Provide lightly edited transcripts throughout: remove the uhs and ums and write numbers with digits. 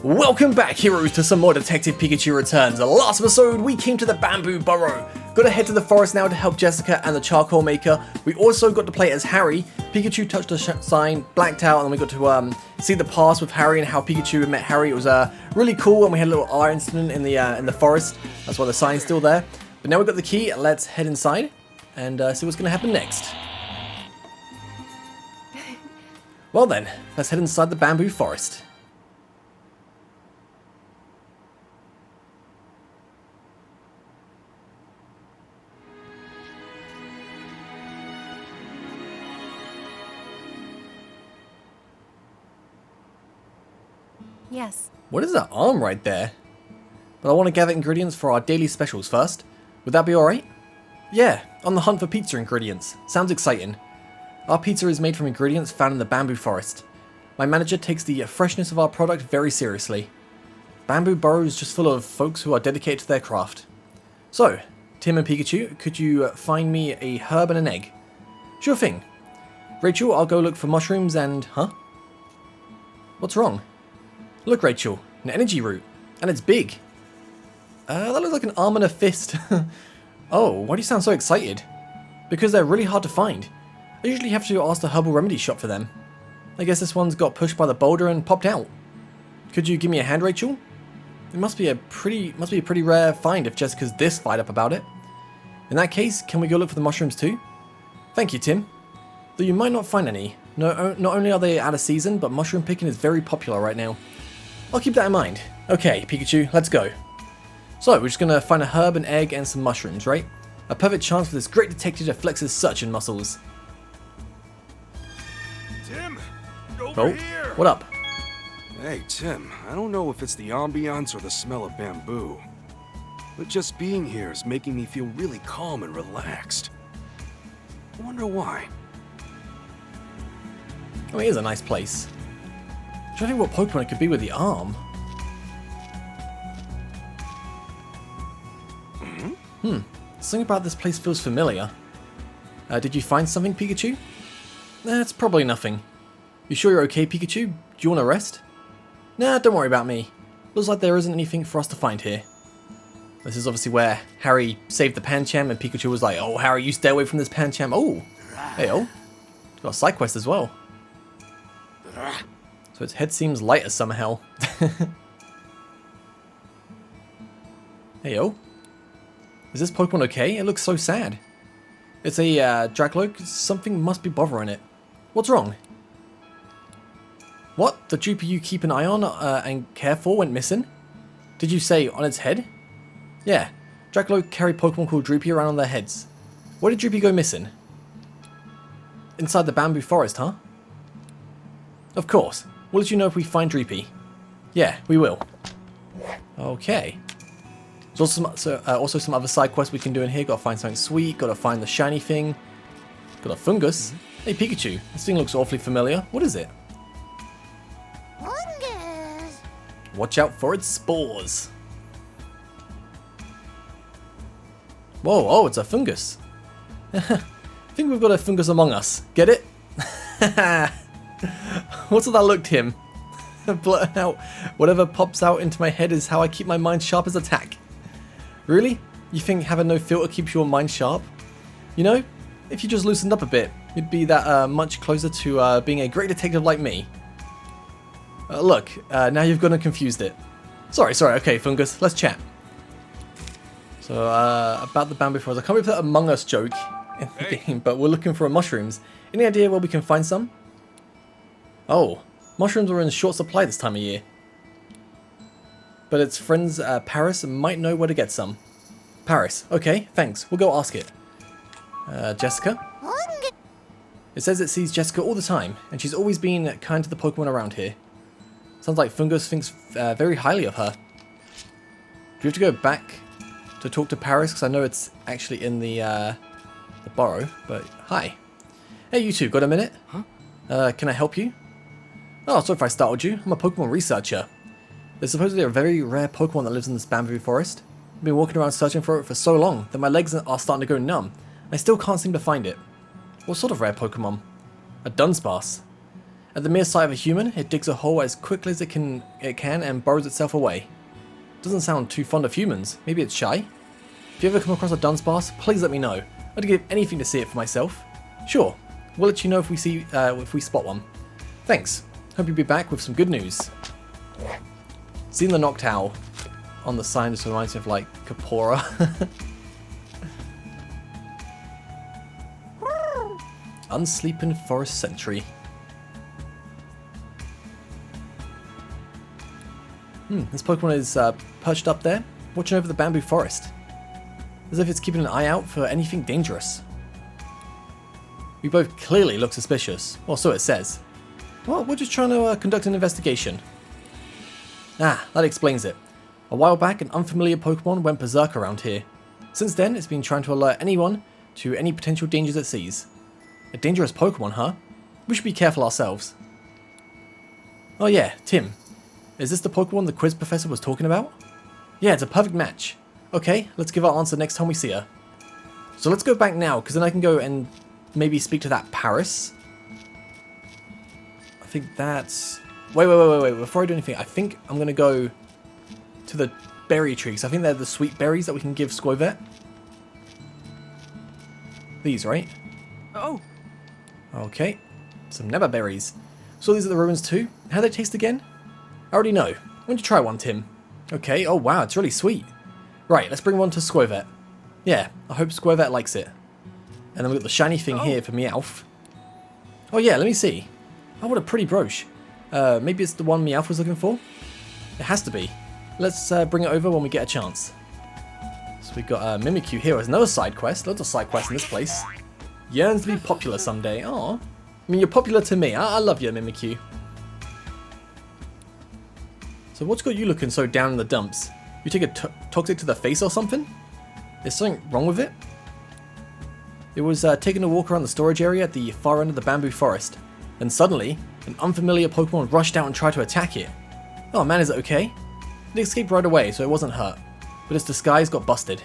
Welcome back, heroes, to some more Detective Pikachu Returns. The last episode, we came to the Bamboo Burrow. Gotta head to the forest now to help Jessica and the charcoal maker. We also got to play as Harry. Pikachu touched the sign, blacked out, and then we got to see the past with Harry and how Pikachu had met Harry. It was really cool, and we had a little R incident in the forest. That's why the sign's still there. But now we've got the key. Let's head inside and see what's gonna happen next. Well then, let's head inside the bamboo forest. Yes. What is that arm right there? But I want to gather ingredients for our daily specials first. Would that be alright? Yeah, on the hunt for pizza ingredients. Sounds exciting. Our pizza is made from ingredients found in the bamboo forest. My manager takes the freshness of our product very seriously. Bamboo Burrow is just full of folks who are dedicated to their craft. So, Tim and Pikachu, could you find me a herb and an egg? Sure thing. Rachel, I'll go look for mushrooms and... Huh? What's wrong? Look, Rachel, an energy root, and it's big. That looks like an arm and a fist. Oh, why do you sound so excited? Because they're really hard to find. I usually have to ask the herbal remedy shop for them. I guess this one's got pushed by the boulder and popped out. Could you give me a hand, Rachel? It must be a pretty rare find if Jessica's this fired up about it. In that case, can we go look for the mushrooms too? Thank you, Tim. Though you might not find any. Not only are they out of season, but mushroom picking is very popular right now. I'll keep that in mind. Okay, Pikachu, let's go. So, we're just gonna find a herb, an egg, and some mushrooms, right? A perfect chance for this great detective to flex his searching muscles. Tim, over here. What up? Hey, Tim, I don't know if it's the ambiance or the smell of bamboo, but just being here is making me feel really calm and relaxed. I wonder why. Oh, it is a nice place. I'm trying to think what Pokemon it could be with the arm. Something about this place feels familiar. Did you find something, Pikachu? It's probably nothing. You sure you're okay, Pikachu? Do you want to rest? Nah, don't worry about me. Looks like there isn't anything for us to find here. This is obviously where Harry saved the Pancham and Pikachu was like, oh, Harry, you stay away from this Pancham. Oh, hey, oh. Got a side quest as well. So its head seems lighter somehow. Hey, yo. Is this Pokemon okay? It looks so sad. It's a Dracloak. Something must be bothering it. What's wrong? What? The Droopy you keep an eye on and care for went missing? Did you say on its head? Yeah. Dracloak carry Pokemon called Droopy around on their heads. Where did Droopy go missing? Inside the bamboo forest, huh? Of course. We'll let you know if we find Droopy. Yeah, we will. Okay. There's also some other side quests we can do in here. Gotta find something sweet, gotta find the shiny thing. Got a fungus. Hey Pikachu, this thing looks awfully familiar. What is it? Fungus. Watch out for its spores. Whoa, oh, it's a fungus. I think we've got a fungus among us. Get it? What's that look, Tim? Whatever pops out into my head is how I keep my mind sharp as a tack. Really? You think having no filter keeps your mind sharp? You know, if you just loosened up a bit, you'd be that much closer to being a great detective like me. Look, now you've gone and confused it. Sorry, okay, Fungus, let's chat. So, about the bamboo forest. I can't believe that Among Us joke in the game, but we're looking for mushrooms. Any idea where we can find some? Oh, mushrooms are in short supply this time of year. But its friends, Paris, might know where to get some. Paris, okay, thanks. We'll go ask it. Jessica? It says it sees Jessica all the time, and she's always been kind to the Pokemon around here. Sounds like Fungus thinks very highly of her. Do we have to go back to talk to Paris? Because I know it's actually in the burrow, but hi. Hey, you two, got a minute? Huh? Can I help you? Oh, sorry if I startled you. I'm a Pokemon researcher. There's supposedly a very rare Pokemon that lives in this bamboo forest. I've been walking around searching for it for so long that my legs are starting to go numb. I still can't seem to find it. What sort of rare Pokemon? A Dunsparce. At the mere sight of a human, it digs a hole as quickly as it can and burrows itself away. Doesn't sound too fond of humans. Maybe it's shy? If you ever come across a Dunsparce, please let me know. I'd give anything to see it for myself. Sure, we'll let you know if we spot one. Thanks. Hope you'll be back with some good news. Seeing the Noctowl on the sign just reminds me of like Kapora. Unsleeping Forest Sentry. This Pokemon is perched up there, watching over the bamboo forest. As if it's keeping an eye out for anything dangerous. We both clearly look suspicious, or so it says. Well, we're just trying to conduct an investigation. Ah, that explains it. A while back, an unfamiliar Pokemon went berserk around here. Since then, it's been trying to alert anyone to any potential dangers it sees. A dangerous Pokemon, huh? We should be careful ourselves. Oh yeah, Tim. Is this the Pokemon the quiz professor was talking about? Yeah, it's a perfect match. Okay, let's give our answer next time we see her. So let's go back now, because then I can go and maybe speak to that Paris. I think that's... Wait. Before I do anything, I think I'm going to go to the berry trees. I think they're the sweet berries that we can give Squirvet. These, right? Oh. Okay. Some Nebba berries. So these are the ruins too. How do they taste again? I already know. Why don't you try one, Tim? Okay. Oh, wow. It's really sweet. Right. Let's bring one to Squirvet. Yeah. I hope Squirvet likes it. And then we've got the shiny thing here for Meowth. Oh, yeah. Let me see. Oh, what a pretty brooch. Maybe it's the one Meowth was looking for? It has to be. Let's bring it over when we get a chance. So we've got Mimikyu here as another side quest. Lots of side quests in this place. Yearns to be popular someday. Aw. I mean, you're popular to me. I love you, Mimikyu. So what's got you looking so down in the dumps? You take a toxic to the face or something? Is something wrong with it? It was taking a walk around the storage area at the far end of the bamboo forest. Then suddenly, an unfamiliar Pokemon rushed out and tried to attack it. Oh man, is it okay? It escaped right away, so it wasn't hurt. But its disguise got busted.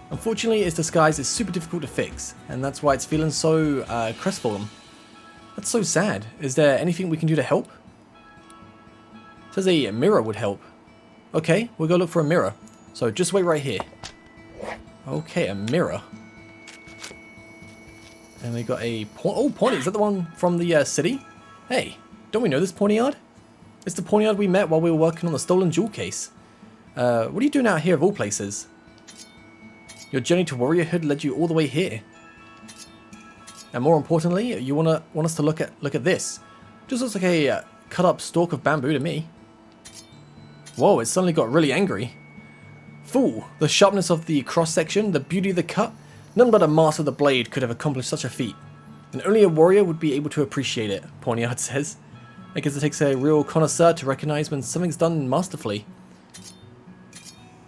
Unfortunately, its disguise is super difficult to fix, and that's why it's feeling so crestfallen. That's so sad. Is there anything we can do to help? It says a mirror would help. Okay, we'll go look for a mirror. So just wait right here. Okay, a mirror. And we got a... Pawniard, is that the one from the city? Hey, don't we know this Pawniard? It's the Pawniard we met while we were working on the stolen jewel case. What are you doing out here of all places? Your journey to warriorhood led you all the way here. And more importantly, you want us to look at this. Just looks like a cut up stalk of bamboo to me. Whoa, it suddenly got really angry. Fool, the sharpness of the cross section, the beauty of the cut, none but a master of the blade could have accomplished such a feat. And only a warrior would be able to appreciate it, Pawniard says. I guess it takes a real connoisseur to recognize when something's done masterfully.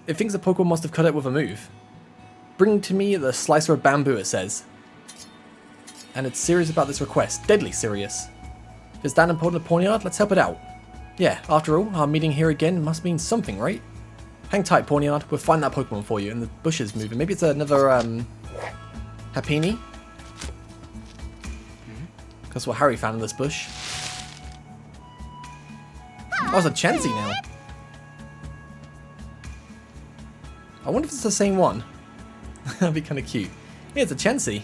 It thinks the Pokemon must have cut it with a move. Bring to me the slicer of bamboo, it says. And it's serious about this request, deadly serious. If it's that important to Pawniard, let's help it out. Yeah, after all, our meeting here again must mean something, right? Hang tight, Pawniard, we'll find that Pokemon for you, and the bush is moving. Maybe it's another, Happiny? That's what Harry found in this bush. Oh, it's a Chansey now. I wonder if it's the same one. That'd be kind of cute. Yeah, it's a Chansey.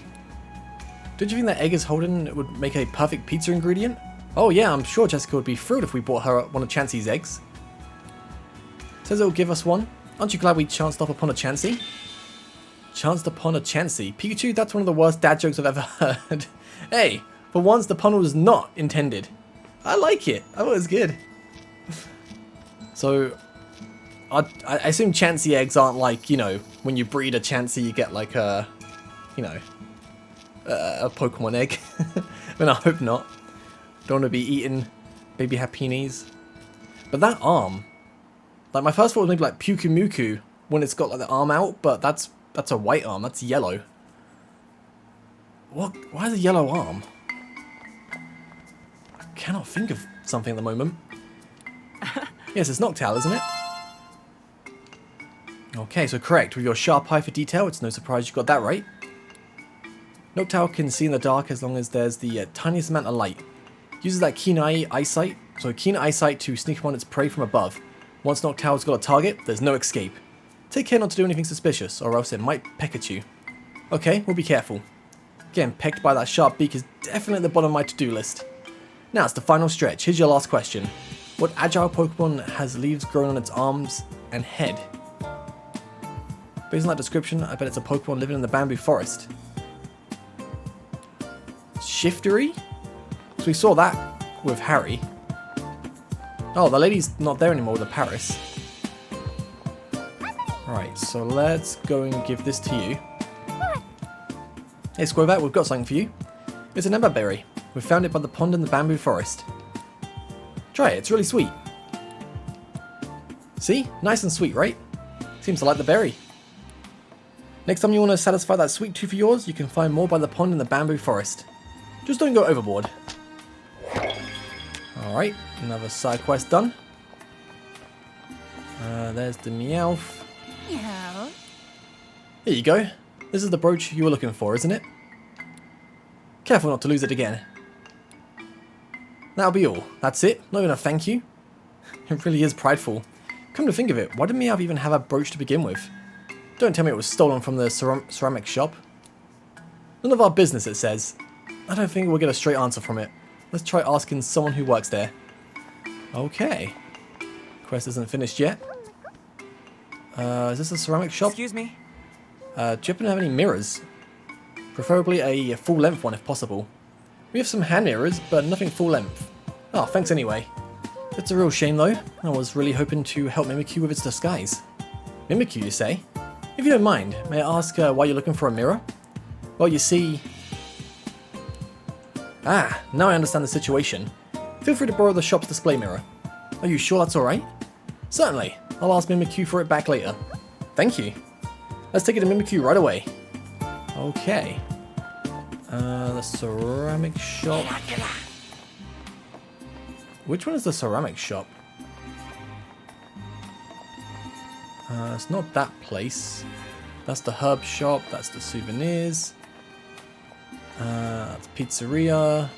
Don't you think that egg is holding would make a perfect pizza ingredient? Oh yeah, I'm sure Jessica would be thrilled if we bought her one of Chansey's eggs. Says it'll give us one. Aren't you glad we chanced up upon a Chansey? Chanced upon a Chansey. Pikachu, that's one of the worst dad jokes I've ever heard. Hey, for once the pun was not intended. I like it. I thought it was good. So, I assume Chansey eggs aren't like, you know, when you breed a Chansey you get like a, you know, a Pokemon egg. I mean, I hope not. Don't want to be eating baby Happinis. But that arm, like my first thought was maybe like Pukumuku when it's got like the arm out, but that's a white arm, that's yellow. What? Why is a yellow arm? I cannot think of something at the moment. Yes, it's Noctowl, isn't it? Okay, so correct. With your sharp eye for detail, it's no surprise you got that right. Noctowl can see in the dark as long as there's the tiniest amount of light. Uses that keen eyesight to sneak upon its prey from above. Once Noctowl's got a target, there's no escape. Take care not to do anything suspicious, or else it might peck at you. Okay, we'll be careful. Getting pecked by that sharp beak is definitely at the bottom of my to-do list. Now it's the final stretch. Here's your last question. What agile Pokemon has leaves growing on its arms and head? Based on that description, I bet it's a Pokemon living in the bamboo forest. Shiftery? So we saw that with Harry. Oh, the lady's not there anymore with the Paris. Right, so let's go and give this to you. Hey Squirvat, we've got something for you. It's an Ember Berry. We found it by the pond in the bamboo forest. Try it, it's really sweet. See? Nice and sweet, right? Seems to like the berry. Next time you want to satisfy that sweet tooth of yours, you can find more by the pond in the bamboo forest. Just don't go overboard. Alright, another side quest done. There's the Meowth. Yeah. Here you go. This is the brooch you were looking for, isn't it? Careful not to lose it again. That'll be all. That's it? Not even a thank you? It really is prideful. Come to think of it, why did Meowth even have a brooch to begin with? Don't tell me it was stolen from the ceramic shop. None of our business, it says. I don't think we'll get a straight answer from it. Let's try asking someone who works there. Okay. Quest isn't finished yet. Is this a ceramic shop? Excuse me. Do you happen to have any mirrors? Preferably a full-length one if possible. We have some hand mirrors, but nothing full-length. Oh, thanks anyway. It's a real shame though. I was really hoping to help Mimikyu with its disguise. Mimikyu, you say? If you don't mind, may I ask why you're looking for a mirror? Well, you see... Ah, now I understand the situation. Feel free to borrow the shop's display mirror. Are you sure that's alright? Certainly. I'll ask Mimikyu for it back later. Thank you. Let's take it to Mimikyu right away. Okay. The ceramic shop. Which one is the ceramic shop? It's not that place. That's the herb shop. That's the souvenirs. That's Pizzeria.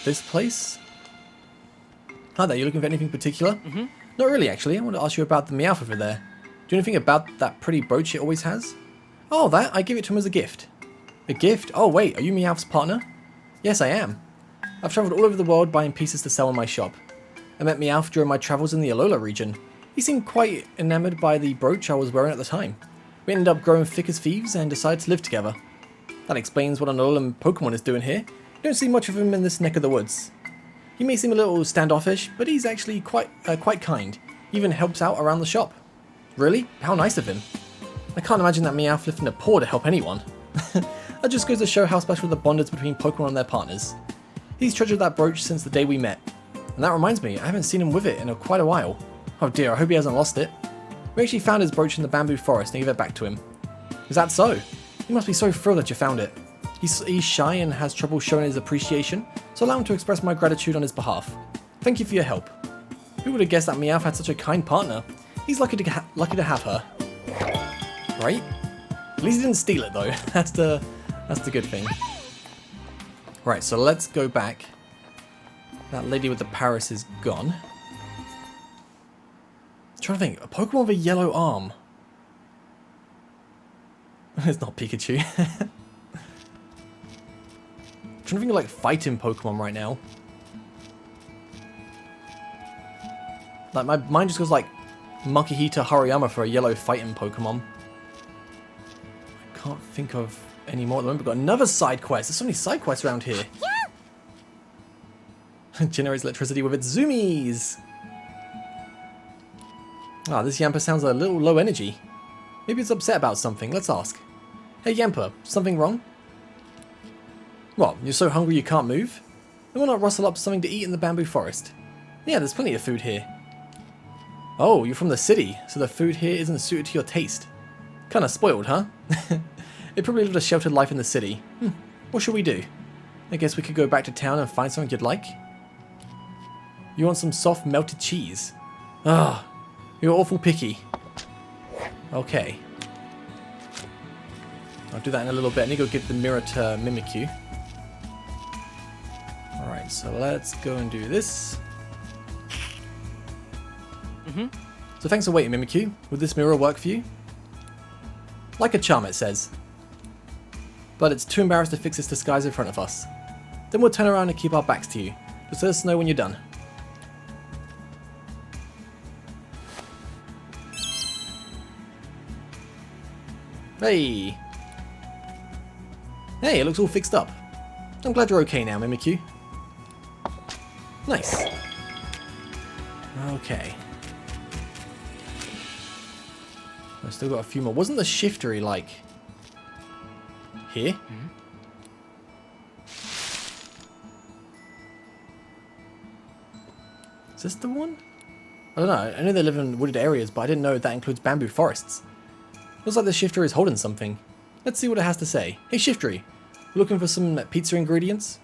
This place? Hi there, you looking for anything particular? Mm-hmm. Not really, actually. I want to ask you about the Meowth over there. Do you know anything about that pretty brooch it always has? Oh, that? I give it to him as a gift. A gift? Oh, wait, are you Meowth's partner? Yes, I am. I've travelled all over the world buying pieces to sell in my shop. I met Meowth during my travels in the Alola region. He seemed quite enamoured by the brooch I was wearing at the time. We ended up growing thick as thieves and decided to live together. That explains what an Alolan Pokemon is doing here. You don't see much of him in this neck of the woods. He may seem a little standoffish, but he's actually quite kind. He even helps out around the shop. Really? How nice of him. I can't imagine that Meowth lifting a paw to help anyone. That just goes to show how special the bond is between Pokemon and their partners. He's treasured that brooch since the day we met. And that reminds me, I haven't seen him with it in quite a while. Oh dear, I hope he hasn't lost it. We actually found his brooch in the bamboo forest and gave it back to him. Is that so? You must be so thrilled that you found it. He's shy and has trouble showing his appreciation, so allow him to express my gratitude on his behalf. Thank you for your help. Who would have guessed that Meowth had such a kind partner? He's lucky to have her. Right? At least he didn't steal it though. That's the good thing. Right, so let's go back. That lady with the Paris is gone. I'm trying to think, a Pokemon with a yellow arm. It's not Pikachu. I'm trying to think of like fighting Pokemon right now. Like my mind just goes like Makihita Hariyama for a yellow fighting Pokemon. I can't think of any more at the moment. We've got another side quest. There's so many side quests around here. Generates electricity with its zoomies. Ah, this Yamper sounds a little low energy. Maybe it's upset about something. Let's ask. Hey Yamper, something wrong? What, you're so hungry you can't move? Then why not rustle up something to eat in the bamboo forest? Yeah, there's plenty of food here. Oh, you're from the city, so the food here isn't suited to your taste. Kinda spoiled, huh? It probably lived a sheltered life in the city. What should we do? I guess we could go back to town and find something you'd like? You want some soft melted cheese? Ah, you're awful picky. Okay. I'll do that in a little bit. I need to go give the mirror to Mimikyu. Alright, Right, so let's go and do this. So thanks for waiting, Mimikyu. Would this mirror work for you? Like a charm, it says. But it's too embarrassed to fix this disguise in front of us. Then we'll turn around and keep our backs to you. Just let us know when you're done. Hey! Hey, it looks all fixed up. I'm glad you're okay now, Mimikyu. Nice. Okay. I've still got a few more. Wasn't the shiftery like here? Is this the one? I don't know. I know they live in wooded areas, but I didn't know that includes bamboo forests. Looks like the shifter is holding something. Let's see what it has to say. Hey Shiftery, we're looking for some pizza ingredients.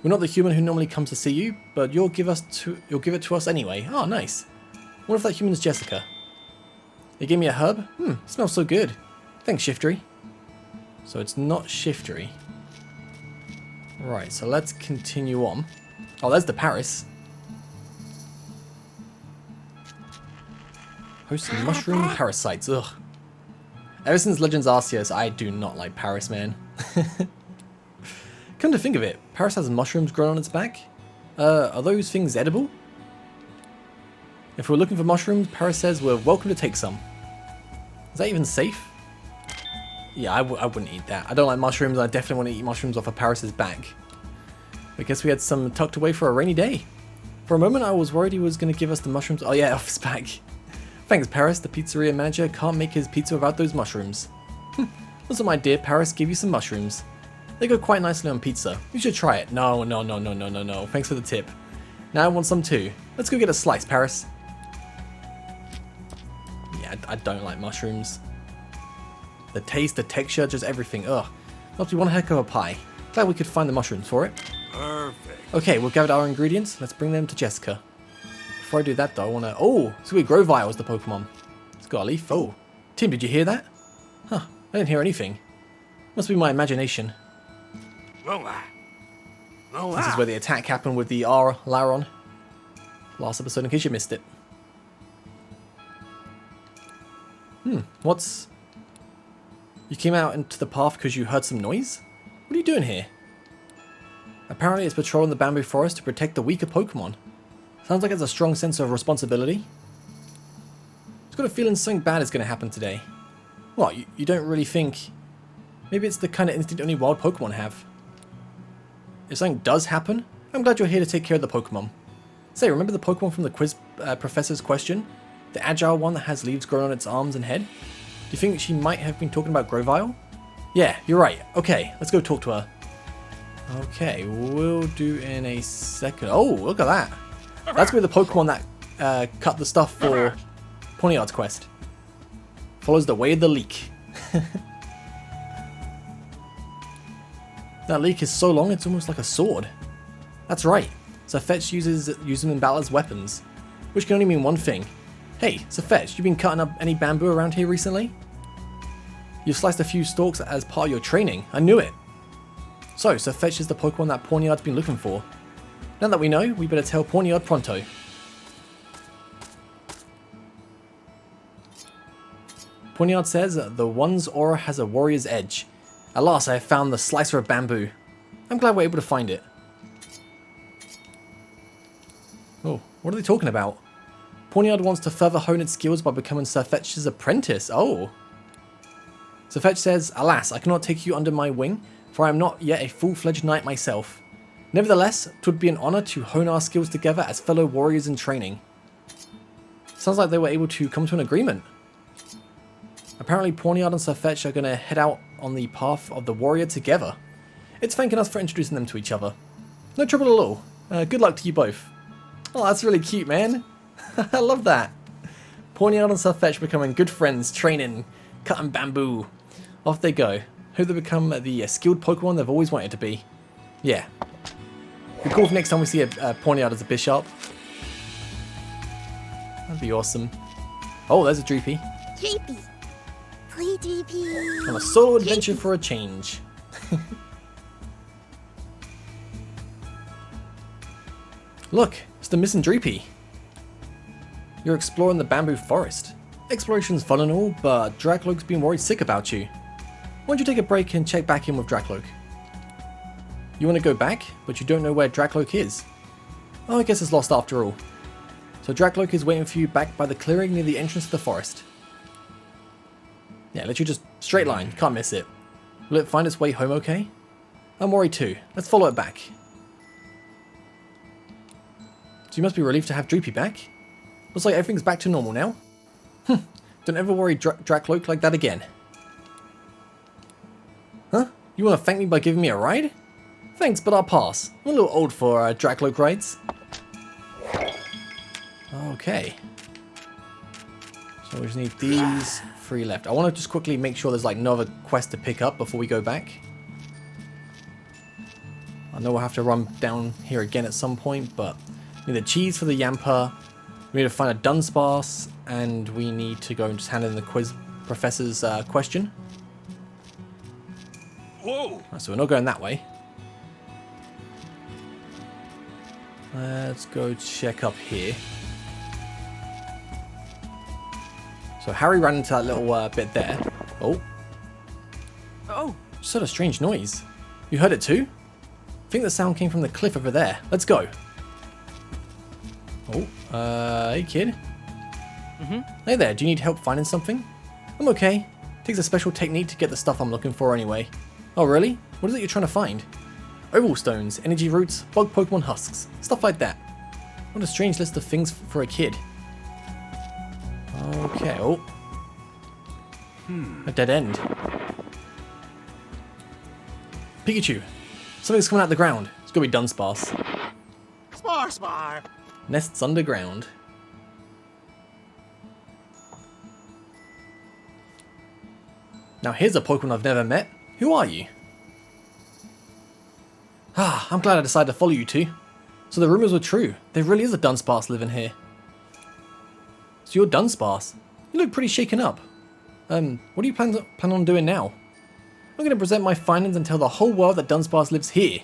We're not the human who normally comes to see you, but you'll give it to us anyway. Oh, nice. What if that human's Jessica? They gave me a herb? Smells so good. Thanks, Shiftery. So it's not Shiftery. Right, so let's continue on. Oh, there's the Paris. Host mushroom parasites. Ugh. Ever since Legends Arceus, I do not like Paris, man. Come to think of it, Paris has mushrooms growing on its back. Are those things edible? If we're looking for mushrooms, Paris says we're welcome to take some. Is that even safe? Yeah, I wouldn't eat that. I don't like mushrooms. I definitely want to eat mushrooms off of Paris's back. I guess we had some tucked away for a rainy day. For a moment, I was worried he was going to give us the mushrooms. Oh yeah, off his back. Thanks, Paris. The pizzeria manager can't make his pizza without those mushrooms. Also, my dear, Paris gave you some mushrooms. They go quite nicely on pizza. You should try it. No. Thanks for the tip. Now I want some too. Let's go get a slice, Paris. Yeah, I don't like mushrooms. The taste, the texture, just everything. Ugh. Must be one heck of a pie. Glad we could find the mushrooms for it. Perfect. Okay, we've gathered our ingredients. Let's bring them to Jessica. Before I do that though, I want to... Oh, so we Grovyle is the Pokemon. It's got a leaf. Oh. Tim, did you hear that? Huh, I didn't hear anything. Must be my imagination. This is where the attack happened with the Laron. Last episode, in case you missed it. What's... You came out into the path because you heard some noise? What are you doing here? Apparently it's patrolling the bamboo forest to protect the weaker Pokemon. Sounds like it's a strong sense of responsibility. I've got a feeling something bad is going to happen today. What, you don't really think... Maybe it's the kind of instinct only wild Pokemon have. If something does happen, I'm glad you're here to take care of the Pokemon. Say, remember the Pokemon from the quiz professor's question? The agile one that has leaves growing on its arms and head? Do you think she might have been talking about Grovyle? Yeah, you're right. Okay, let's go talk to her. Okay, we'll do in a second. Oh, look at that. That's where the Pokemon that cut the stuff for Pawniard's quest. Follows the way of the leak. That leak is so long, it's almost like a sword. That's right. Sirfetch'd use them in battle as weapons. Which can only mean one thing. Hey, Sirfetch'd, you been cutting up any bamboo around here recently? You've sliced a few stalks as part of your training. I knew it. So, Sirfetch'd is the Pokemon that Pawniard's been looking for. Now that we know, we better tell Pawniard pronto. Pawniard says the one's aura has a warrior's edge. At last I have found the slicer of bamboo. I'm glad we're able to find it. Oh, what are they talking about? Pawniard wants to further hone its skills by becoming Sirfetch'd's apprentice. Oh. Sirfetch'd says, alas, I cannot take you under my wing, for I am not yet a full-fledged knight myself. Nevertheless, it would be an honor to hone our skills together as fellow warriors in training. Sounds like they were able to come to an agreement. Apparently Pawniard and Sirfetch'd are going to head out on the path of the warrior together. It's thanking us for introducing them to each other. No trouble at all. Good luck to you both. Oh, that's really cute, man. I love that. Pawniard and Sirfetch'd becoming good friends, training, cutting bamboo. Off they go. Hope they become the skilled Pokemon they've always wanted to be. Yeah. Be cool if next time we see a Pawniard as a Bishop. That'd be awesome. Oh, there's a Droopy. Droopy. Play Droopy. On a solo adventure for a change. Look, it's the missing Dreepy. You're exploring the bamboo forest. Exploration's fun and all, but Drakloak's been worried sick about you. Why don't you take a break and check back in with Drakloak? You want to go back, but you don't know where Drakloak is. Oh, I guess it's lost after all. So Drakloak is waiting for you back by the clearing near the entrance to the forest. Yeah, literally just straight line, can't miss it. Will it find its way home okay? I'm worried too. Let's follow it back. So you must be relieved to have Dreepy back. Looks like everything's back to normal now. Don't ever worry Drakloak like that again. Huh? You want to thank me by giving me a ride? Thanks, but I'll pass. I'm a little old for Drakloak rides. Okay. So we just need these 3 left. I want to just quickly make sure there's like no other quest to pick up before we go back. I know we'll have to run down here again at some point, but we need the cheese for the Yamper. We need to find a Dunsparce, and we need to go and just hand in the quiz professor's question. Whoa! Right, so we're not going that way. Let's go check up here. So Harry ran into that little bit there. Oh. Oh. Just heard a strange noise. You heard it too? I think the sound came from the cliff over there. Let's go. Oh, hey kid. Hey there, do you need help finding something? I'm okay. Takes a special technique to get the stuff I'm looking for anyway. Oh really? What is it you're trying to find? Oval stones, energy roots, bug Pokemon husks, stuff like that. What a strange list of things for a kid. Okay, oh. A dead end. Pikachu. Something's coming out of the ground. It's gotta be Dunsparce. Spar. Nests underground. Now here's a Pokemon I've never met. Who are you? Ah, I'm glad I decided to follow you two. So the rumors were true. There really is a Dunsparce living here. So you're Dunsparce. You look pretty shaken up. What do you plan on doing now? I'm going to present my findings and tell the whole world that Dunsparce lives here.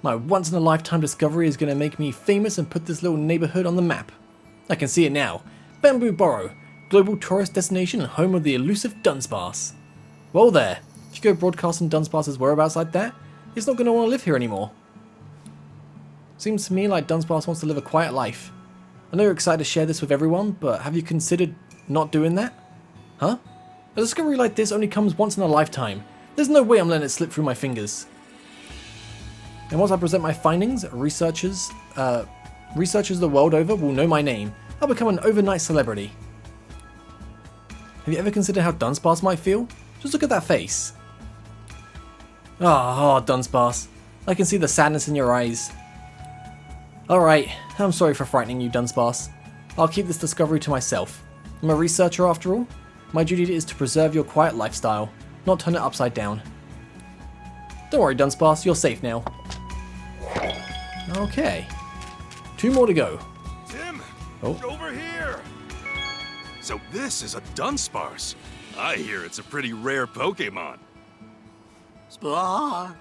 My once-in-a-lifetime discovery is going to make me famous and put this little neighborhood on the map. I can see it now. Bamboo Burrow, global tourist destination and home of the elusive Dunsparce. Well there, if you go broadcasting Dunsparce's whereabouts like that, he's not going to want to live here anymore. Seems to me like Dunsparce wants to live a quiet life. I know you're excited to share this with everyone, but have you considered not doing that? Huh? A discovery like this only comes once in a lifetime. There's no way I'm letting it slip through my fingers. And once I present my findings, researchers the world over will know my name. I'll become an overnight celebrity. Have you ever considered how Dunsparce might feel? Just look at that face. Oh, Dunsparce. I can see the sadness in your eyes. Alright, I'm sorry for frightening you, Dunsparce. I'll keep this discovery to myself. I'm a researcher after all. My duty is to preserve your quiet lifestyle, not turn it upside down. Don't worry, Dunsparce, you're safe now. Okay. 2 more to go. Tim! Oh. Over here! So this is a Dunsparce. I hear it's a pretty rare Pokemon. Spar.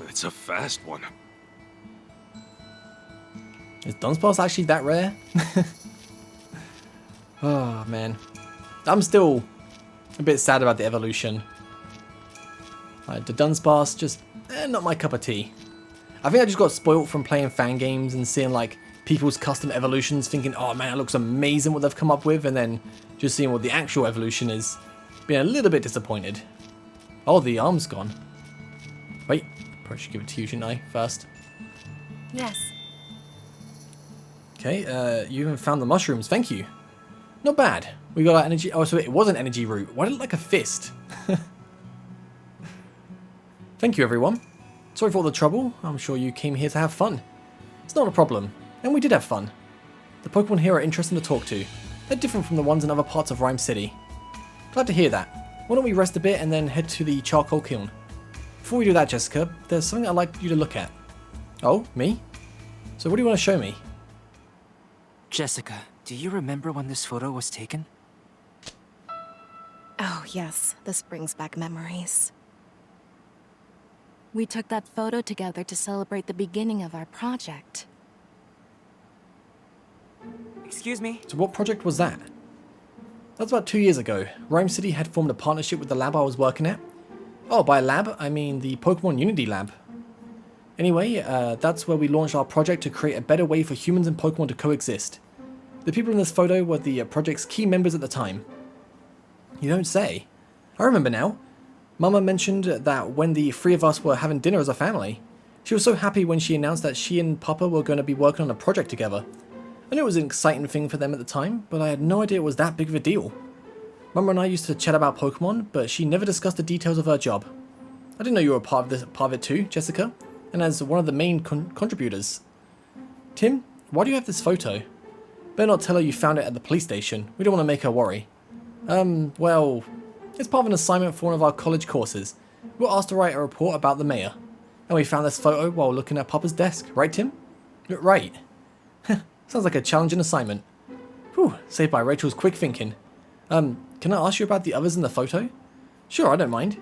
It's a fast one. Is Dunsparce actually that rare? Oh man. I'm still a bit sad about the evolution. Like, the Dunsparce, just not my cup of tea. I think I just got spoilt from playing fan games and seeing like people's custom evolutions, thinking, oh man, it looks amazing what they've come up with, and then just seeing what the actual evolution is, being a little bit disappointed. Oh, the arm's gone. Wait, probably should give it to you, shouldn't I, first? Yes. Okay, you even found the mushrooms, thank you. Not bad. We got our energy, oh, so it was an energy root. Why did it look like a fist? Thank you, everyone. Sorry for all the trouble. I'm sure you came here to have fun. It's not a problem. And we did have fun. The Pokemon here are interesting to talk to. They're different from the ones in other parts of Rhyme City. Glad to hear that. Why don't we rest a bit and then head to the charcoal kiln? Before we do that, Jessica, there's something I'd like you to look at. Oh, me? So what do you want to show me? Jessica, do you remember when this photo was taken? Oh, yes. This brings back memories. We took that photo together to celebrate the beginning of our project. Excuse me? So what project was that? That was about 2 years ago. Rhyme City had formed a partnership with the lab I was working at. Oh, by lab, I mean the Pokemon Unity lab. Anyway, that's where we launched our project to create a better way for humans and Pokemon to coexist. The people in this photo were the project's key members at the time. You don't say. I remember now. Mama mentioned that when the three of us were having dinner as a family. She was so happy when she announced that she and Papa were going to be working on a project together. I knew it was an exciting thing for them at the time, but I had no idea it was that big of a deal. Mama and I used to chat about Pokemon, but she never discussed the details of her job. I didn't know you were part of it too, Jessica, and as one of the main contributors. Tim, why do you have this photo? Better not tell her you found it at the police station. We don't want to make her worry. Well, it's part of an assignment for one of our college courses. We were asked to write a report about the mayor. And we found this photo while looking at Papa's desk. Right, Tim? Right. Sounds like a challenging assignment. Whew, saved by Rachel's quick thinking. Can I ask you about the others in the photo? Sure, I don't mind.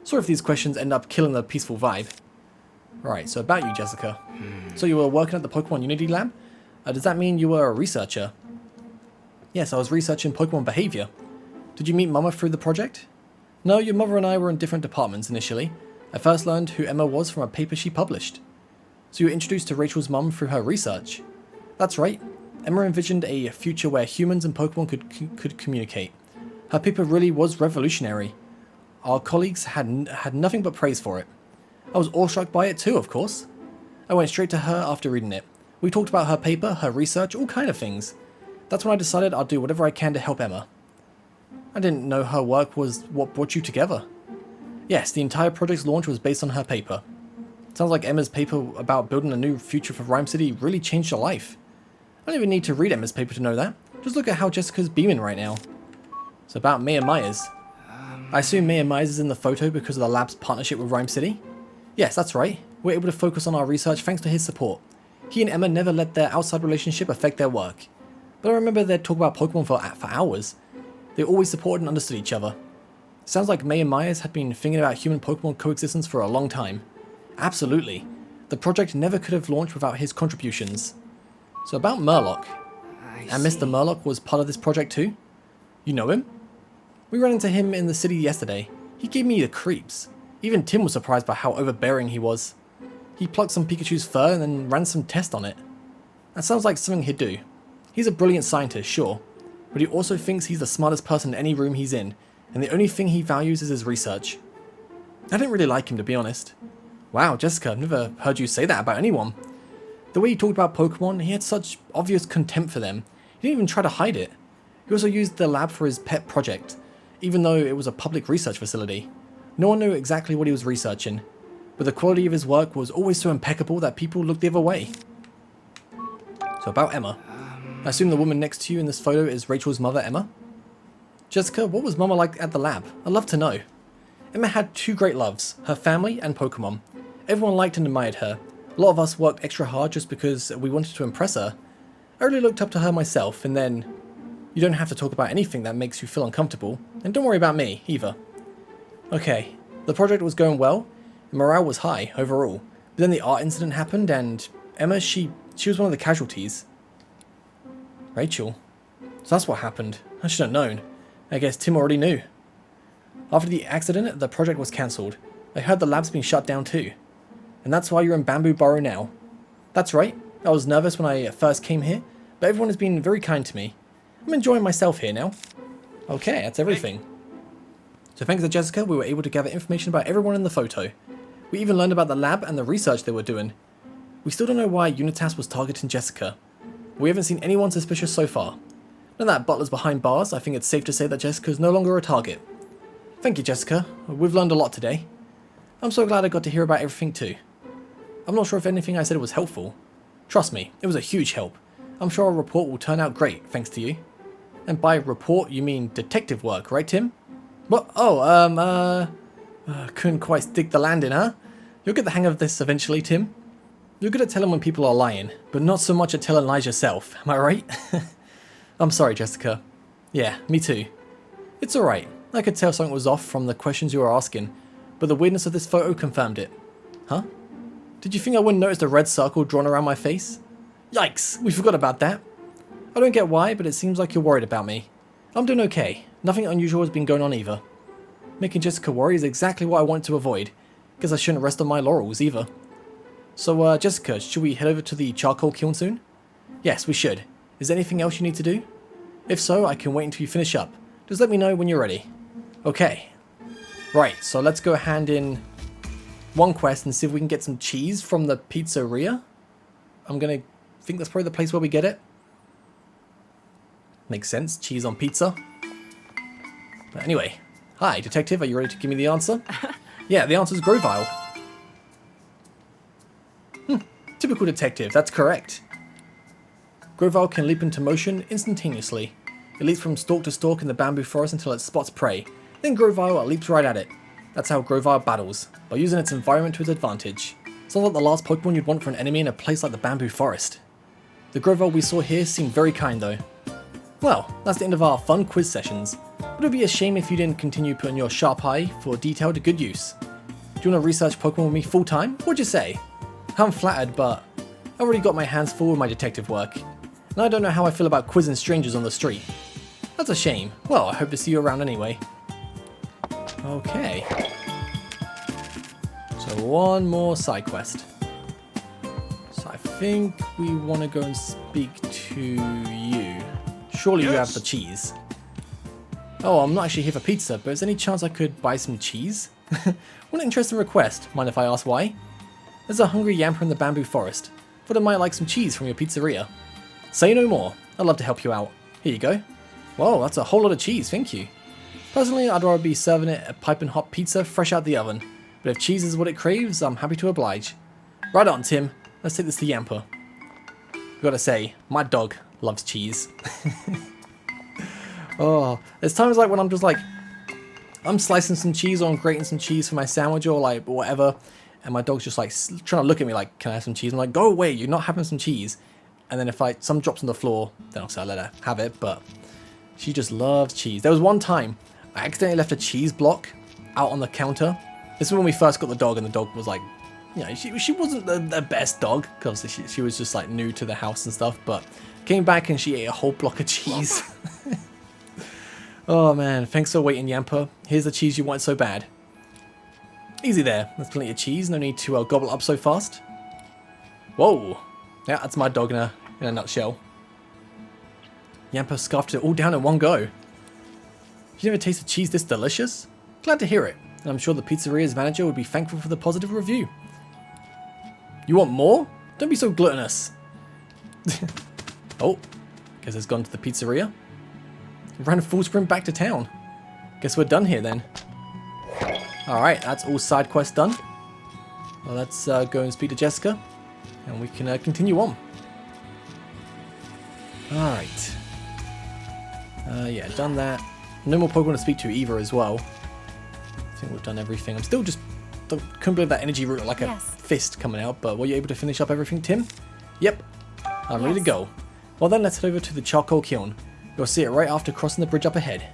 Sorry if these questions end up killing the peaceful vibe. Right, so about you, Jessica. So you were working at the Pokemon Unity lab? Does that mean you were a researcher? Yes, I was researching Pokemon behavior. Did you meet Mama through the project? No, your mother and I were in different departments initially. I first learned who Emma was from a paper she published. So you were introduced to Rachel's mum through her research? That's right. Emma envisioned a future where humans and Pokemon could communicate. Her paper really was revolutionary. Our colleagues had nothing but praise for it. I was awestruck by it too, of course. I went straight to her after reading it. We talked about her paper, her research, all kind of things. That's when I decided I'd do whatever I can to help Emma. I didn't know her work was what brought you together. Yes, the entire project's launch was based on her paper. Sounds like Emma's paper about building a new future for Rhyme City really changed her life. I don't even need to read Emma's paper to know that. Just look at how Jessica's beaming right now. It's about Mayor Myers. I assume Mayor Myers is in the photo because of the lab's partnership with Rhyme City? Yes, that's right. We're able to focus on our research thanks to his support. He and Emma never let their outside relationship affect their work. But I remember they'd talk about Pokemon for hours. They always supported and understood each other. Sounds like Mayor Myers had been thinking about human-Pokemon coexistence for a long time. Absolutely. The project never could have launched without his contributions. So about Murloc. And Mr. Murloc was part of this project too? You know him? We ran into him in the city yesterday. He gave me the creeps. Even Tim was surprised by how overbearing he was. He plucked some Pikachu's fur and then ran some tests on it. That sounds like something he'd do. He's a brilliant scientist, sure, but he also thinks he's the smartest person in any room he's in, and the only thing he values is his research. I didn't really like him, to be honest. Wow, Jessica, I've never heard you say that about anyone. The way he talked about Pokemon, he had such obvious contempt for them. He didn't even try to hide it. He also used the lab for his pet project, even though it was a public research facility. No one knew exactly what he was researching, but the quality of his work was always so impeccable that people looked the other way. So about Emma. I assume the woman next to you in this photo is Rachel's mother, Emma? Jessica, what was Mama like at the lab? I'd love to know. Emma had two great loves, her family and Pokemon. Everyone liked and admired her. A lot of us worked extra hard just because we wanted to impress her. I really looked up to her myself, and then... You don't have to talk about anything that makes you feel uncomfortable, and don't worry about me, either. Okay, the project was going well, and morale was high, overall. But then the art incident happened, and Emma, she was one of the casualties. Rachel. So that's what happened. I should have known. I guess Tim already knew. After the accident, the project was cancelled. I heard the lab's been shut down too. And that's why you're in Bamboo Burrow now. That's right. I was nervous when I first came here, but everyone has been very kind to me. I'm enjoying myself here now. Okay, that's everything. So thanks to Jessica, we were able to gather information about everyone in the photo. We even learned about the lab and the research they were doing. We still don't know why Unitas was targeting Jessica. We haven't seen anyone suspicious so far. Now that Butler's behind bars, I think it's safe to say that Jessica is no longer a target. Thank you, Jessica. We've learned a lot today. I'm so glad I got to hear about everything too. I'm not sure if anything I said was helpful. Trust me, it was a huge help. I'm sure our report will turn out great, thanks to you. And by report, you mean detective work, right, Tim? What? Oh, couldn't quite stick the landing, huh? You'll get the hang of this eventually, Tim. You're good at telling when people are lying, but not so much at telling lies yourself, am I right? I'm sorry, Jessica. Yeah, me too. It's alright. I could tell something was off from the questions you were asking. but the weirdness of this photo confirmed it. Huh? Did you think I wouldn't notice the red circle drawn around my face? Yikes, we forgot about that. I don't get why, but it seems like you're worried about me. I'm doing okay. Nothing unusual has been going on either. Making Jessica worry is exactly what I want to avoid. Guess I shouldn't rest on my laurels either. So, Jessica, should we head over to the charcoal kiln soon? Yes, we should. Is there anything else you need to do? If so, I can wait until you finish up. Just let me know when you're ready. Okay. Right, so let's go hand in one quest and see if we can get some cheese from the pizzeria. I'm gonna think that's probably the place where we get it. Makes sense, cheese on pizza. But anyway, hi detective, are you ready to give me the answer? Yeah, the answer's Grovyle. Typical detective, that's correct. Grovyle can leap into motion instantaneously. It leaps from stalk to stalk in the bamboo forest until it spots prey. Then Grovyle leaps right at it. That's how Grovyle battles, by using its environment to its advantage. Sounds like the last Pokemon you'd want for an enemy in a place like the bamboo forest. The Grovyle we saw here seemed very kind though. Well, that's the end of our fun quiz sessions. But it would be a shame if you didn't continue putting your sharp eye for detail to good use. Do you want to research Pokemon with me full time? What'd you say? I'm flattered, but I've already got my hands full with my detective work. And I don't know how I feel about quizzing strangers on the street. That's a shame. Well, I hope to see you around anyway. Okay. So one more side quest. So I think we want to go and speak to you. Surely you have the cheese. Oh, I'm not actually here for pizza, but is there any chance I could buy some cheese? What an interesting request. Mind if I ask why? There's a hungry Yamper in the bamboo forest. Thought I might like some cheese from your pizzeria. Say no more. I'd love to help you out. Here you go. Whoa, that's a whole lot of cheese, thank you. Personally, I'd rather be serving it a piping hot pizza fresh out the oven. But if cheese is what it craves, I'm happy to oblige. Right on, Tim. Let's take this to Yamper. Gotta say, my dog loves cheese. Oh, there's times like when I'm just like, I'm slicing some cheese or I'm grating some cheese for my sandwich or like whatever, and my dog's just like trying to look at me like, can I have some cheese? I'm like, go away, you're not having some cheese. And then if some drops on the floor, then obviously I let her have it, but she just loves cheese. There was one time I accidentally left a cheese block out on the counter. This is when we first got the dog, and the dog was like, you know, she wasn't the best dog, because she was just like new to the house and stuff, but came back and she ate a whole block of cheese. Oh man, thanks for waiting, Yamper. Here's the cheese you want so bad. Easy there, there's plenty of cheese, no need to gobble up so fast. Whoa, yeah, that's my dog in a nutshell. Yamper scarfed it all down in one go. You never tasted cheese this delicious? Glad to hear it, and I'm sure the pizzeria's manager would be thankful for the positive review. You want more? Don't be so gluttonous. Oh, guess it's gone to the pizzeria. Ran a full sprint back to town. Guess we're done here then. Alright, that's all side quests done. Well, let's go and speak to Jessica, and we can continue on. Alright. Yeah, done that. No more Pokemon to speak to either as well. I think we've done everything. I'm still just... couldn't believe that energy root like a fist coming out, but were you able to finish up everything, Tim? Yep. I'm ready to go. Well then, let's head over to the charcoal kiln. You'll see it right after crossing the bridge up ahead.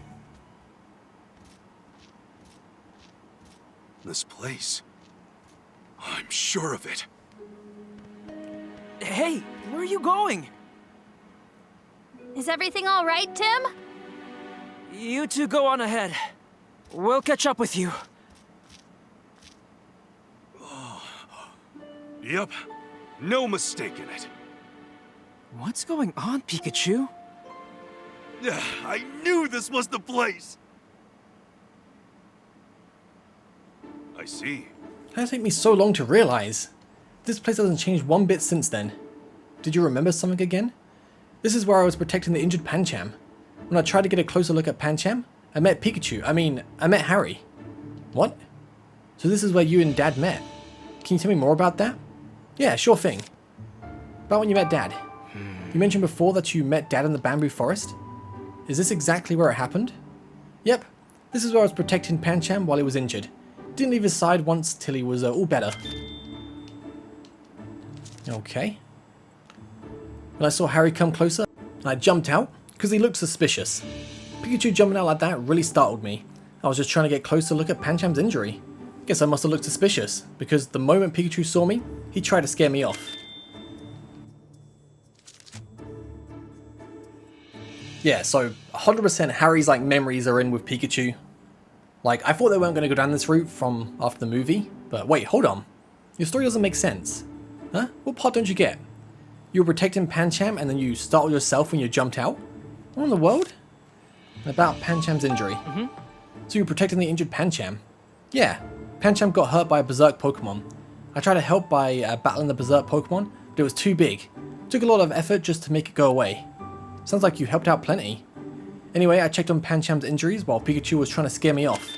This place. I'm sure of it. Hey, where are you going? Is everything all right, Tim? You two go on ahead. We'll catch up with you. Yep, no mistaking it. What's going on, Pikachu? I knew this was the place! I see. How did it take me so long to realize? This place hasn't changed one bit since then. Did you remember something again? This is where I was protecting the injured Pancham. When I tried to get a closer look at Pancham, I met Pikachu. I met Harry. What? So this is where you and Dad met. Can you tell me more about that? Yeah, sure thing. About when you met Dad. You mentioned before that you met Dad in the bamboo forest. Is this exactly where it happened? Yep. This is where I was protecting Pancham while he was injured. Didn't leave his side once till he was all better. Okay. When I saw Harry come closer, I jumped out because he looked suspicious. Pikachu jumping out like that really startled me. I was just trying to get a closer look at Pancham's injury. Guess I must have looked suspicious, because the moment Pikachu saw me, he tried to scare me off. Yeah, so 100% Harry's like memories are in with Pikachu. Like, I thought they weren't going to go down this route from after the movie, but wait, hold on. Your story doesn't make sense. Huh? What part don't you get? You were protecting Pancham and then you startled yourself when you jumped out? What in the world? About Pancham's injury. So you were protecting the injured Pancham? Yeah, Pancham got hurt by a Berserk Pokemon. I tried to help by battling the Berserk Pokemon, but it was too big. It took a lot of effort just to make it go away. Sounds like you helped out plenty. Anyway, I checked on Pancham's injuries while Pikachu was trying to scare me off.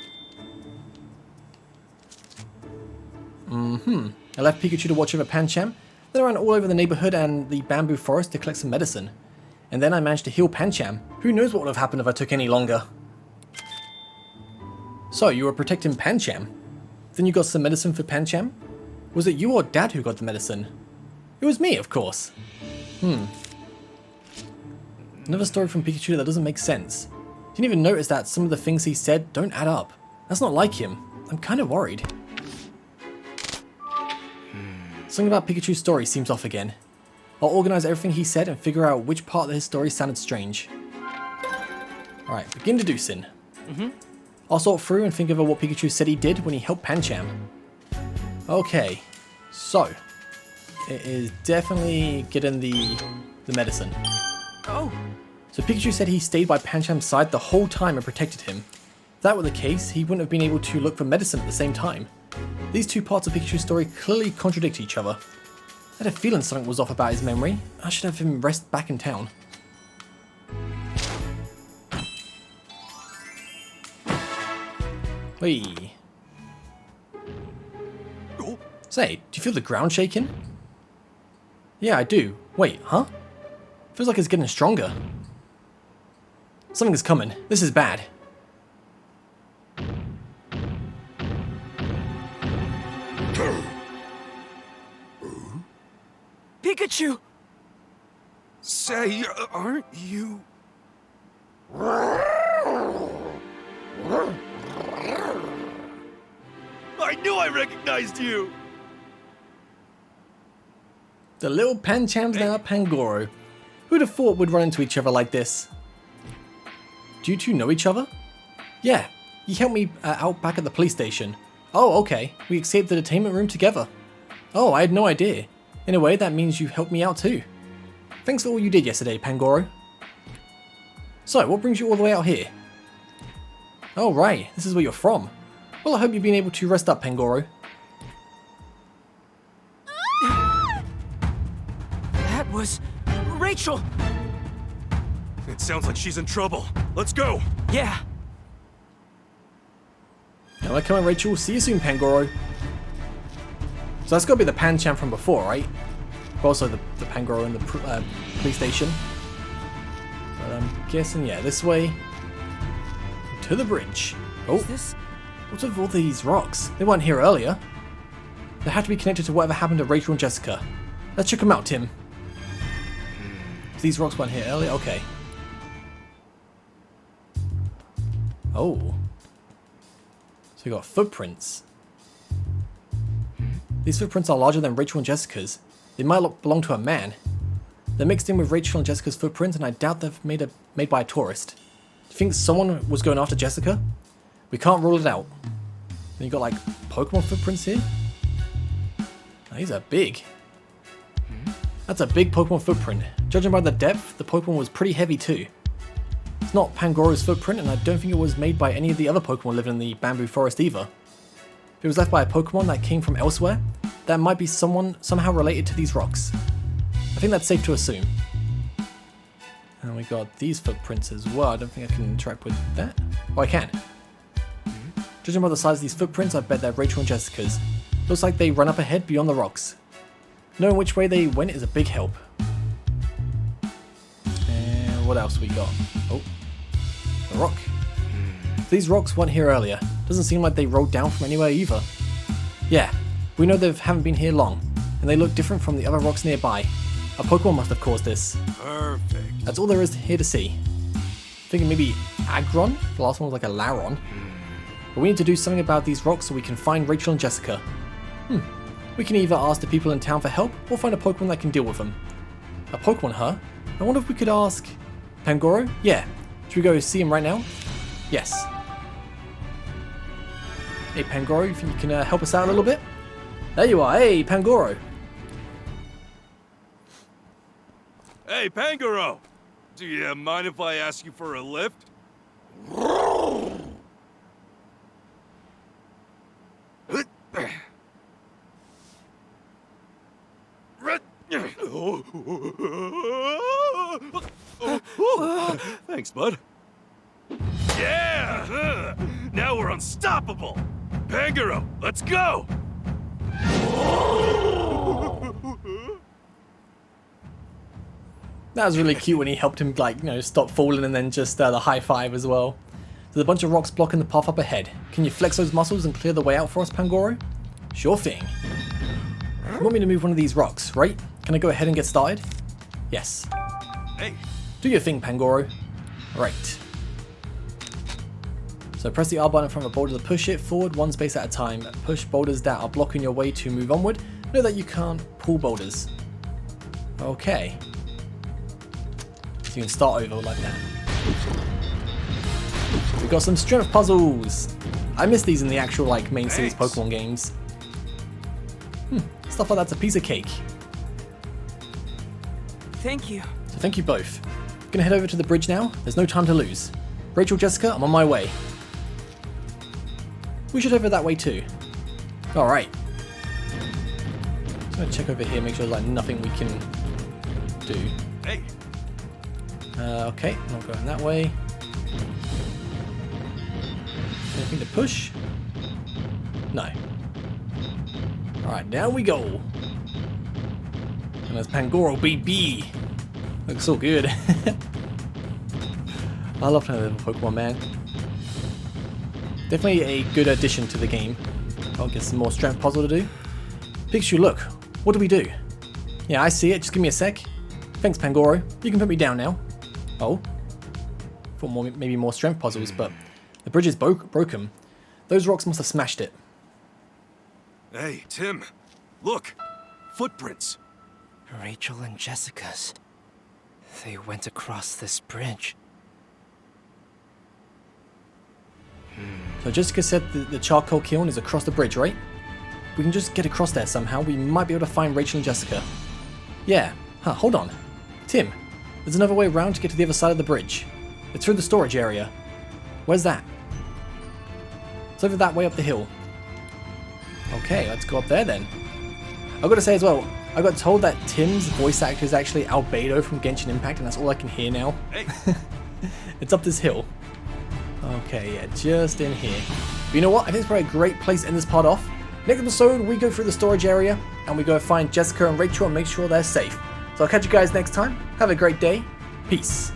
I left Pikachu to watch over Pancham, then I ran all over the neighborhood and the bamboo forest to collect some medicine. And then I managed to heal Pancham. Who knows what would have happened if I took any longer. So, you were protecting Pancham? Then you got some medicine for Pancham? Was it you or Dad who got the medicine? It was me, of course. Another story from Pikachu that doesn't make sense. Didn't even notice that some of the things he said don't add up. That's not like him. I'm kind of worried. Something about Pikachu's story seems off again. I'll organize everything he said and figure out which part of his story sounded strange. Alright, begin deducing. I'll sort through and think over what Pikachu said he did when he helped Pancham. Okay, so it is definitely getting the medicine. Oh, So Pikachu said he stayed by Pancham's side the whole time and protected him. If that were the case, he wouldn't have been able to look for medicine at the same time. These two parts of Pikachu's story clearly contradict each other. I had a feeling something was off about his memory. I should have him rest back in town. Whee. Say, do you feel the ground shaking? Yeah, I do. Wait, huh? Feels like it's getting stronger. Something is coming. This is bad. Pikachu! Say, aren't you... I knew I recognized you! The little Pancham's now Pangoro. Who'd have thought we'd run into each other like this? Do you two know each other? Yeah, he helped me out back at the police station. Oh, okay. We escaped the detainment room together. Oh, I had no idea. In a way, that means you helped me out too. Thanks for all you did yesterday, Pangoro. So, what brings you all the way out here? Oh, right. This is where you're from. Well, I hope you've been able to rest up, Pangoro. That was... Rachel! It sounds like she's in trouble. Let's go! Yeah. Now, come on, Rachel. See you soon, Pangoro. So that's got to be the Pancham from before, right? But also the Pangoro in the police station. But I'm guessing, yeah, this way. To the bridge. Oh, Is this... what's with all these rocks? They weren't here earlier. They had to be connected to whatever happened to Rachel and Jessica. Let's check them out, Tim. These rocks weren't here earlier? Okay. Oh. So we got footprints. These footprints are larger than Rachel and Jessica's. They might belong to a man. They're mixed in with Rachel and Jessica's footprints, and I doubt they're made by a tourist. Do you think someone was going after Jessica? We can't rule it out. Then you got like Pokemon footprints here. Oh, these are big. That's a big Pokemon footprint. Judging by the depth, the Pokemon was pretty heavy too. It's not Pangoro's footprint, and I don't think it was made by any of the other Pokemon living in the bamboo forest either. If it was left by a Pokemon that came from elsewhere, that might be somehow related to these rocks. I think that's safe to assume. And we got these footprints as well. I don't think I can interact with that. Oh, I can. Judging by the size of these footprints, I bet they're Rachel and Jessica's. Looks like they run up ahead beyond the rocks. Knowing which way they went is a big help. And what else we got? Oh, a rock. These rocks weren't here earlier. Doesn't seem like they rolled down from anywhere either. Yeah, we know they haven't been here long, and they look different from the other rocks nearby. A Pokemon must have caused this. Perfect. That's all there is here to see. Thinking maybe Aggron? The last one was like a Laron. But we need to do something about these rocks so we can find Rachel and Jessica. We can either ask the people in town for help or find a Pokemon that can deal with them. A Pokemon, huh? I wonder if we could ask... Pangoro? Yeah. Should we go see him right now? Yes. Hey Pangoro, you think you can help us out a little bit? There you are. Hey Pangoro. Hey, Pangoro! Do you mind if I ask you for a lift? Thanks, bud. Yeah! Now we're unstoppable! Pangoro, let's go! That was really cute when he helped him, like, stop falling and then just the high five as well. There's a bunch of rocks blocking the path up ahead. Can you flex those muscles and clear the way out for us, Pangoro? Sure thing. You want me to move one of these rocks, right? Can I go ahead and get started? Yes. Hey. Do your thing, Pangoro. Right. So press the R button in front of a boulder to push it forward one space at a time. Push boulders that are blocking your way to move onward. Know that you can't pull boulders. Okay. So you can start over like that. We've got some strength puzzles. I miss these in the actual main series Pokemon games. Stuff like that's a piece of cake. Thank you. So thank you both. Gonna head over to the bridge now. There's no time to lose. Rachel, Jessica, I'm on my way. We should over that way too. Alright. Just gonna check over here, make sure there's nothing we can do. Hey. Okay, not going that way. Anything to push? No. Alright, down we go. And there's Pangoro, baby. Looks so good. I love playing with little Pokemon, man. Definitely a good addition to the game. I'll get some more strength puzzle to do. Pikachu, look. What do we do? Yeah, I see it. Just give me a sec. Thanks, Pangoro. You can put me down now. Oh. Thought maybe more strength puzzles, but the bridge is broken. Those rocks must have smashed it. Hey, Tim. Look. Footprints. Rachel and Jessica's. They went across this bridge. So Jessica said the charcoal kiln is across the bridge, right? If we can just get across there somehow, we might be able to find Rachel and Jessica. Yeah. Huh, hold on. Tim, there's another way around to get to the other side of the bridge. It's through the storage area. Where's that? It's over that way up the hill. Okay, let's go up there then. I've got to say as well, I got told that Tim's voice actor is actually Albedo from Genshin Impact, and that's all I can hear now. Hey. It's up this hill. Okay, yeah, just in here. But you know what? I think it's probably a great place to end this part off. Next episode, we go through the storage area, and we go find Jessica and Rachel and make sure they're safe. So I'll catch you guys next time. Have a great day. Peace.